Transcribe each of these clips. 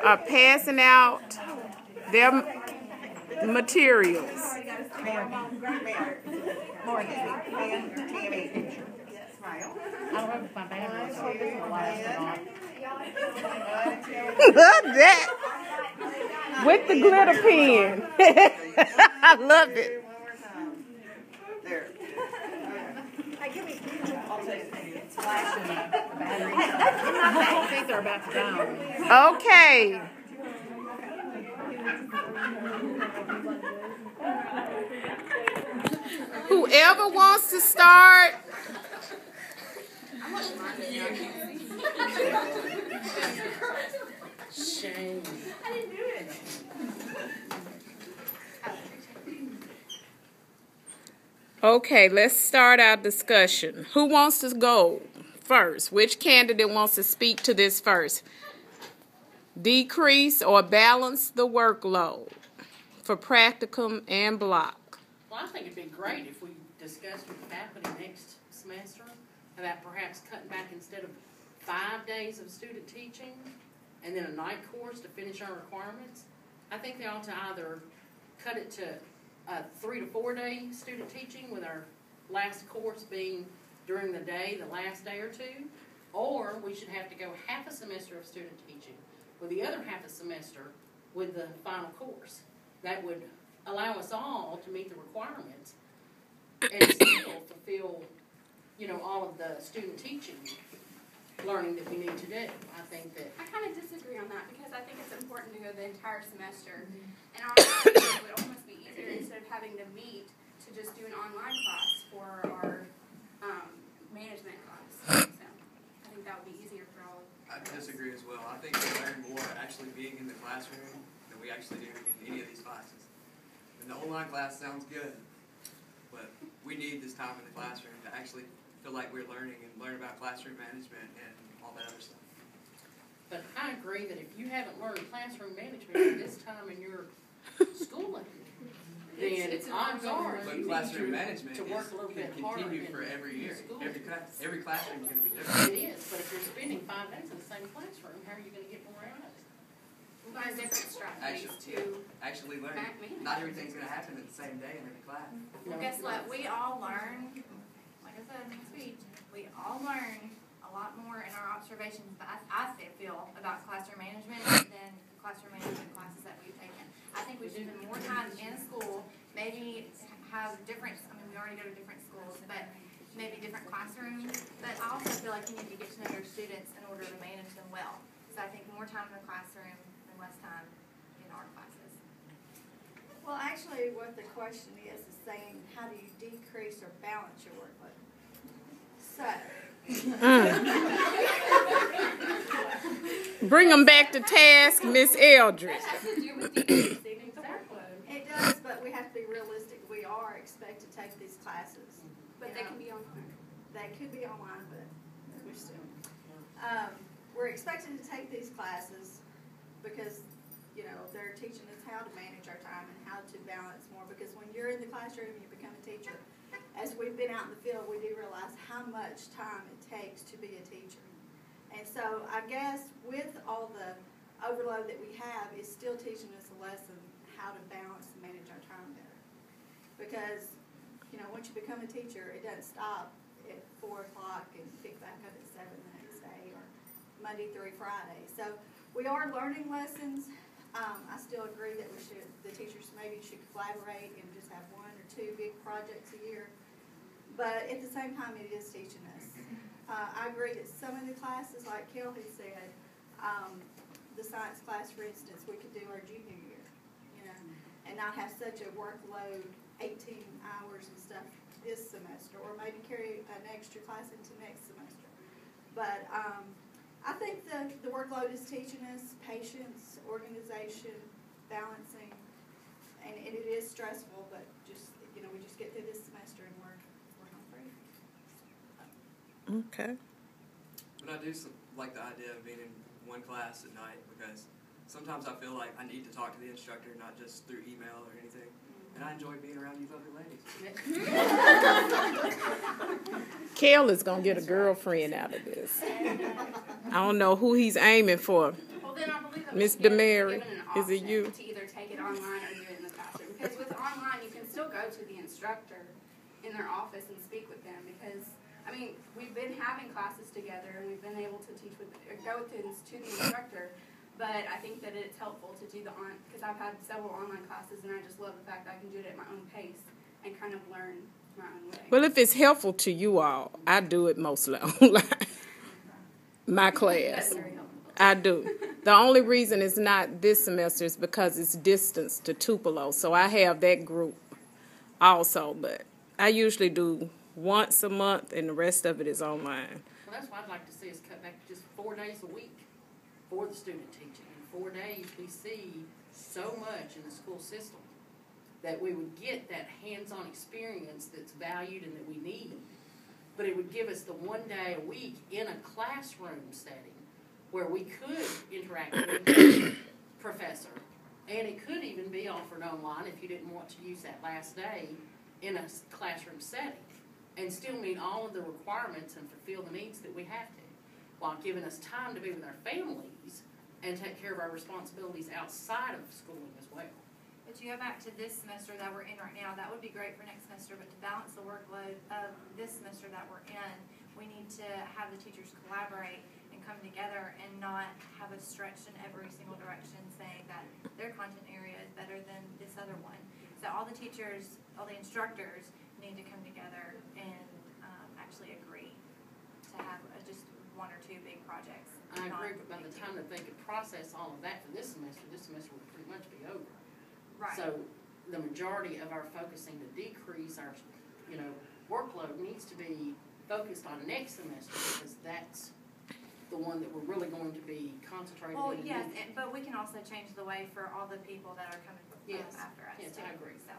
are passing out their materials. Love that. With the glitter pen. I love it. I think they're about to die. Okay. Whoever wants to start. Shame. I didn't do it. Okay, let's start our discussion. Who wants to go first? Which candidate wants to speak to this first? Decrease or balance the workload for practicum and block? Well, I think it'd be great if we discussed with the faculty next semester about perhaps cutting back instead of 5 days of student teaching and then a night course to finish our requirements. I think they ought to either cut it to 3 to 4 day student teaching with our last course being during the day, the last day or two, or we should have to go half a semester of student teaching with the other half a semester with the final course. That would allow us all to meet the requirements and still fulfill, all of the student teaching learning that we need to do. I think that I kind of disagree on that because I think it's important to go the entire semester. And honestly, it would almost be easier instead of having to meet to just do an online class for our management class. So I think that would be easier for all of us. I disagree as well. I think we learn more actually being in the classroom than we actually do in any of these classes. And the online class sounds good, but we need this time in the classroom to actually feel like we're learning and learn about classroom management and all that other stuff. But I agree that if you haven't learned classroom management at this time in your schooling, then odds are But you classroom need management to work a little can bit harder continue in for every year. school. Every classroom is going to be different. It is, but if you're spending 5 days in the same classroom, how are you going to get more out of it? We'll find different strategies to Actually learn. manage. Not everything's going to happen at the same day in every class. Well, guess what? We all learn, like I said in my speech, we all learn a lot more in our observations, I feel, about classroom management than the classroom management classes that we've taken. I think we should spend more time in school, maybe have different, we already go to different schools, but maybe different classrooms. But I also feel like you need to get to know your students in order to manage them well. So I think more time in the classroom and less time in our classes. Well, actually, what the question is saying, how do you decrease or balance your workload? So. Bring them back to task, Miss Eldridge. It has to do with decreasing the workload. It does, but we have to be realistic. We are expected to take these classes. But they can be online. They could be online, but we're still. We're expected to take these classes because, they're teaching us how to manage our time and how to balance more. Because when you're in the classroom, you become a teacher. As we've been out in the field, we do realize how much time it takes to be a teacher. And so I guess with all the overload that we have, it's still teaching us a lesson how to balance and manage our time better. Because, once you become a teacher, it doesn't stop at 4 o'clock and pick back up at 7 the next day or Monday through Friday. So we are learning lessons. I still agree that the teachers maybe should collaborate and just have 1 or 2 big projects a year. But at the same time, it is teaching us. I agree that some of the classes, like Kelly said, the science class, for instance, we could do our junior year, and not have such a workload, 18 hours and stuff this semester, or maybe carry an extra class into next semester. But I think the workload is teaching us patience, organization, balancing, and it is stressful, but just, we just get through this semester and we're home free. Okay. But I do like the idea of being in one class at night because sometimes I feel like I need to talk to the instructor, not just through email or anything. And I enjoy being around you lovely ladies. Kel is going to get a girlfriend out of this. I don't know who he's aiming for. Well, then I believe that Miss we'll give- DeMary, given an is it option you? to either take it online or do it in the classroom. Because with online, you can still go to the instructor in their office and speak with them. Because I mean, we've been having classes together and we've been able to teach with or go to the instructor. But I think that it's helpful to do the because I've had several online classes and I just love the fact that I can do it at my own pace and kind of learn my own way. Well, if it's helpful to you all, I do it mostly online. My That's class. very helpful. I do. The only reason it's not this semester is because it's distance to Tupelo. So I have that group also. But I usually do once a month and the rest of it is online. Well, that's what I'd like to see us cut back to just 4 days a week for the student teaching. In 4 days, we see so much in the school system that we would get that hands-on experience that's valued and that we need. But it would give us the 1 day a week in a classroom setting where we could interact with the professor. And it could even be offered online if you didn't want to use that last day in a classroom setting and still meet all of the requirements and fulfill the needs that we have to, while giving us time to be with our families and take care of our responsibilities outside of schooling as well. But you go back to this semester that we're in right now, that would be great for next semester, but to balance the workload of this semester that we're in, we need to have the teachers collaborate and come together and not have us stretched in every single direction saying that their content area is better than this other one. So all the teachers, all the instructors need to come together and actually agree to have just 1 or 2 big projects. I agree, but by the time that they could process all of that for this semester would pretty much be over. Right. So the majority of our focusing to decrease our, workload needs to be focused on next semester because that's the one that we're really going to be concentrating Well, on. yes, but we can also change the way for all the people that are coming Yes. after us. Yes, too. I agree. So,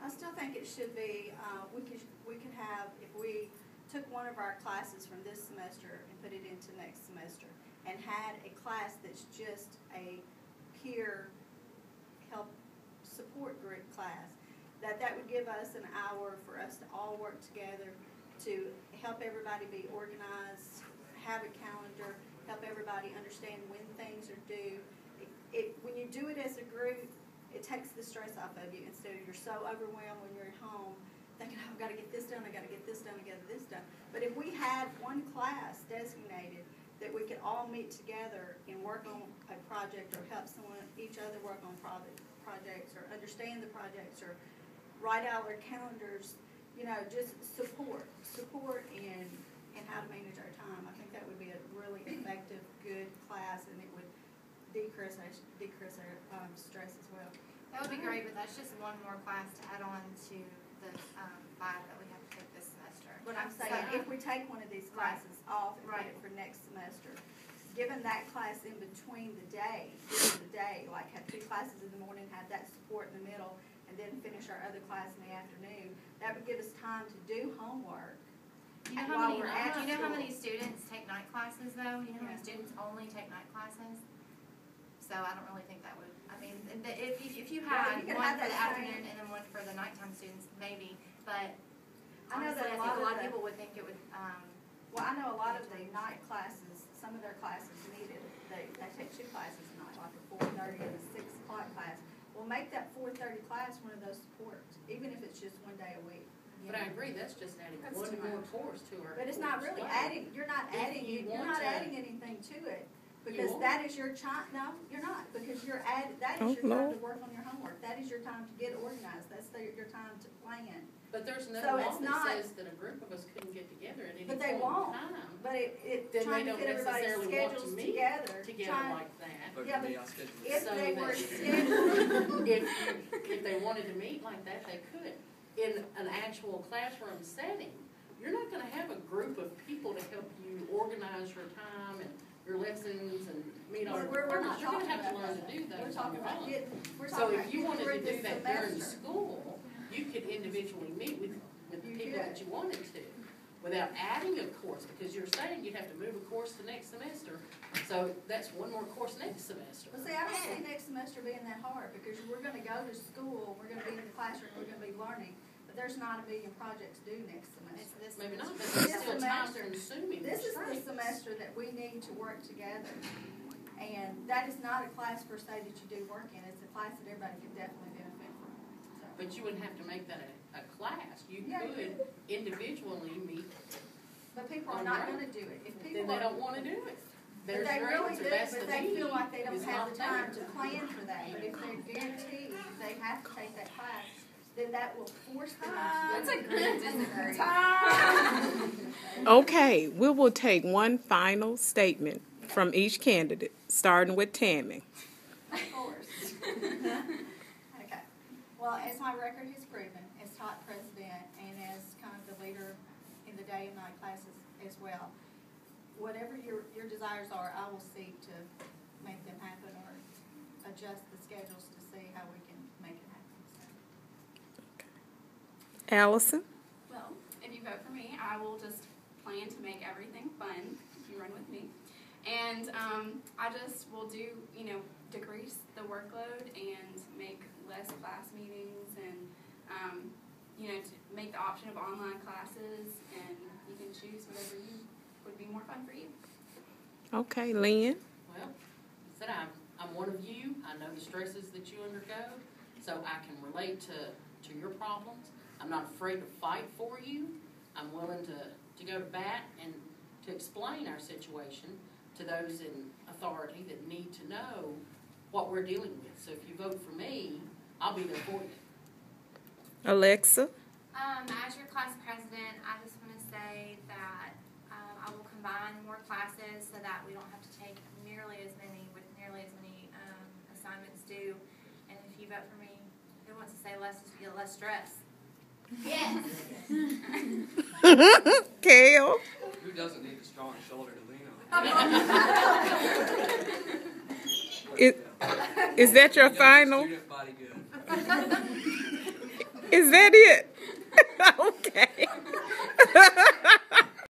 I still think it should be, we could have, if we took one of our classes from this semester and put it into next semester and had a class that's just a peer help support group class, that would give us an hour for us to all work together to help everybody be organized, have a calendar, help everybody understand when things are due. When you do it as a group, it takes the stress off of you instead of you're so overwhelmed when you're at home thinking, oh, I've got to get this done, I've got to get this done, I've got to get this done. But if we had one class designated that we could all meet together and work on a project or help each other work on projects or understand the projects or write out our calendars, just support and how to manage our time. I think that would be a really effective, good class, and it would decrease our stress as well. that would be great, but that's just one more class to add on to the 5 that we have to take this semester. But I'm saying, if we take one of these classes off and put it for next semester, given that class in between during the day, like have 2 classes in the morning, have that support in the middle, and then finish our other class in the afternoon, that would give us time to do homework. Do you know how many students take night classes though? You know how many students only take night classes? So I don't really think that would, if you had you could one have for that the same- afternoon and then one for the nighttime students, maybe, but I know that honestly, I think a lot of people would think it would, Well, I know a lot of the night classes, some of their classes needed, they take 2 classes a night, like a 4:30 and a 6 o'clock class. Well, make that 4:30 class one of those supports, even if it's just 1 day a week. But I agree, that's just adding That's one too more much. course to our. But it's not course really load. adding, you're not If adding, you you're want not to- adding anything to it. Because won't? that is your time, no, you're not, because that Oh, is your time Lord. to work on your homework. That is your time to get organized, that's your time to plan. But there's no So law it's that not- says that a group of us couldn't get together at any But point they in won't. time. But it's Then trying they to don't fit everybody's necessarily want to schedules meet together. trying- like that. But Yeah, for me, but I'll schedule it. If So they were that- scheduled, If they wanted to meet like that, they could. In an actual classroom setting, you're not gonna have a group of people to help you organize your time and your lessons and meet all your we're requirements. not You're gonna talking have to about learn that. to do We're those on talking your about own. getting, we're So talking if you about wanted to during do this that during semester. school, you could individually meet with the You people could. that you wanted to, without adding a course, because you're saying you'd have to move a course to next semester. So that's one more course next semester. Well, see, I don't see next semester being that hard, because we're gonna go to school, we're gonna be in the classroom, we're gonna be learning, but there's not a million projects due next it's semester. this. Maybe not, but This it's still time semester- consuming. This is the restraints. semester that we need to work together. And that is not a class per se that you do work in. It's a class that everybody could definitely benefit from. So. But you wouldn't have to make that a class. You Yeah, you could individually meet, But people are not going to do it. If people then they don't want to do it. But There's they your really answer. do, That's but the they feel need like they don't is have not the time there. to plan for that. But if they're guaranteed they have to take that class, then that will force them to. That's a good disagree. Okay, we will take one final statement from each candidate, starting with Tammy. Of course. Okay. Well, as my record has proven, as taught president and as kind of the leader in the day and night classes as well, whatever your desires are, I will seek to make them happen or adjust the schedules to see how we can make it happen. So. Allison? Well, if you vote for me, I will just plan to make everything fun if you run with me. And I just will do, decrease the workload and make less class meetings and, to make the option of online classes, and you can choose whatever you would be more fun for you. Okay, Lynn? Well, I said I'm one of you. I know the stresses that you undergo, so I can relate to your problems. I'm not afraid to fight for you. I'm willing to go to bat and to explain our situation to those in authority that need to know what we're dealing with. So if you vote for me, I'll be there for you. Alexa? As your class president, I just want to say that I will combine more classes so that we don't have to take nearly as many assignments due. And if you vote for me, who wants to say less stress? Yes. Kale? Who doesn't need a strong shoulder to lean on? Is that your final? Student body good. Is that it? Okay.